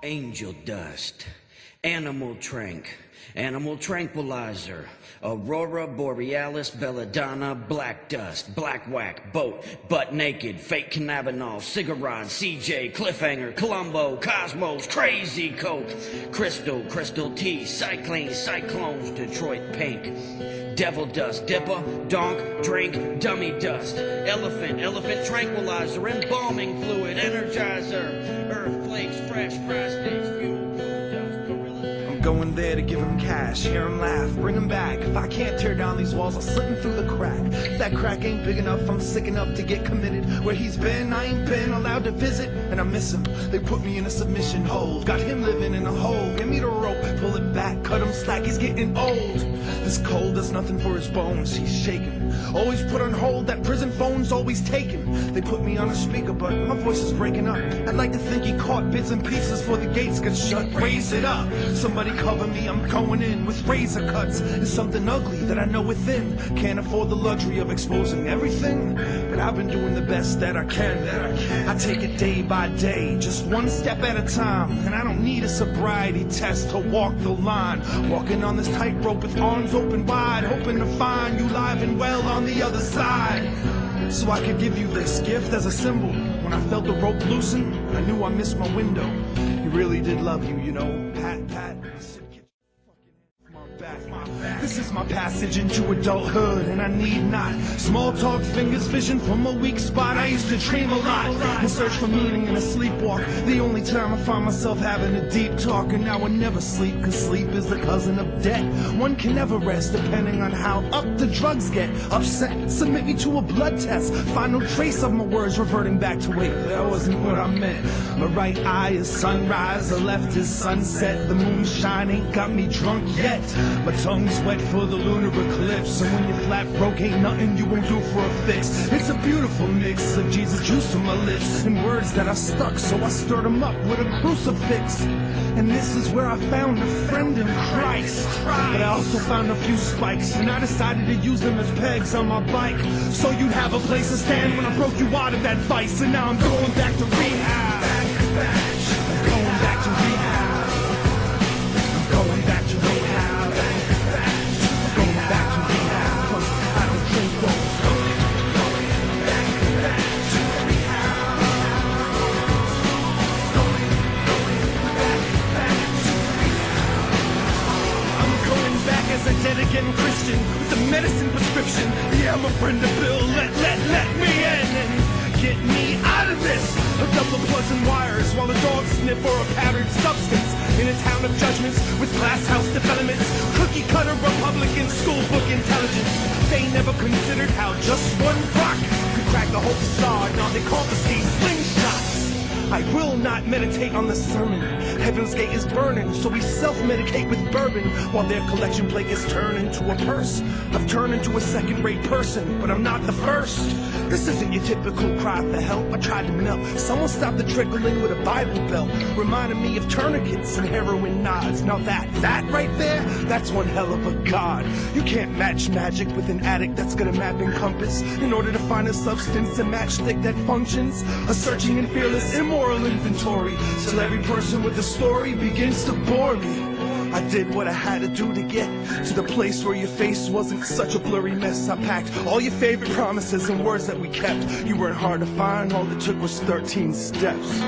Angel dust, animal tranquilizer, aurora borealis, belladonna, black dust, black whack, boat, butt naked, fake cannabinol, cigarette, CJ, cliffhanger, Columbo, Cosmos, crazy coke, crystal tea, cyclones, Detroit pink, devil dust, dipper, donk, drink, dummy dust, elephant tranquilizer, embalming fluid, energizer, earth flakes, fresh prostates, fuel, dust, gorilla. I'm going there to give him cash, hear him laugh, bring him back. If I can't tear down these walls, I'll slip him through the crack. If that crack ain't big enough, I'm sick enough to get committed. Where he's been, I ain't been allowed to visit, and I miss him. They put me in a submission hold, got him living in a hole. Give me the rope, pull it back, cut him slack, he's getting old. This cold does nothing for his bones, he's shaking. Always put on hold, that prison phone's always taken. They put me on a speaker, but my voice is breaking up. I'd like to think he caught bits and pieces before the gates get shut. Raise it up, somebody cover me, I'm going in with razor cuts. It's something ugly that I know within. Can't afford the luxury of exposing everything, but I've been doing the best that I can. I take it day by day, just one step at a time. And I don't need a sobriety test to walk the line. Walking on this tightrope with arms open wide, hoping to find you live and well on the other side. So I could give you this gift as a symbol. When I felt the rope loosen, I knew I missed my window. He really did love you, you know. Pat. This is my passage into adulthood, and I need not small talk, fingers vision from a weak spot. I used to dream a lot and search for meaning in a sleepwalk. The only time I find myself having a deep talk, and now I never sleep, cause sleep is the cousin of debt. One can never rest depending on how up the drugs get. Upset, submit me to a blood test, find no trace of my words reverting back to wait, that wasn't what I meant. My right eye is sunrise, the left is sunset. The moonshine ain't got me drunk yet. My tongue's wet for the lunar eclipse, and when you're flat broke, ain't nothing you won't do for a fix. It's a beautiful mix of Jesus juice on my lips and words that are stuck, so I stirred them up with a crucifix. And this is where I found a friend in Christ. But I also found a few spikes, and I decided to use them as pegs on my bike, so you'd have a place to stand when I broke you out of that vice. And now I'm going back to rehab. I'm going back to rehab. I'm going back to rehab. Going back to rehab, 'cause I don't drink those. Going back to rehab. I'm going back as a dead again Christian with a medicine prescription. Yeah, I'm a friend of Bill. Let me in and get me out of this. A double plugs and wires while the dogs sniff for a powdered substance. In a town of judgments with glass house developments, cookie cutter Republican school book intelligence. They never considered how just one rock could crack the whole facade. Now they confiscate slingshots. I will not meditate on the sermon. Heaven's gate is burning, so we self-medicate with bourbon while their collection plate is turned into a purse. I've turned into a second-rate person, but I'm not the first. This isn't your typical cry for help. I tried to melt. Someone stopped the trickling with a Bible belt, reminding me of tourniquets and heroin nods. Now that right there, that's one hell of a god. You can't match magic with an addict that's got a map and compass in order to find a substance and matchstick that functions. A searching and fearless immoral inventory till every person with a story begins to bore me. I did what I had to do to get to the place where your face wasn't such a blurry mess. I packed all your favorite promises and words that we kept. You weren't hard to find, all it took was 13 steps.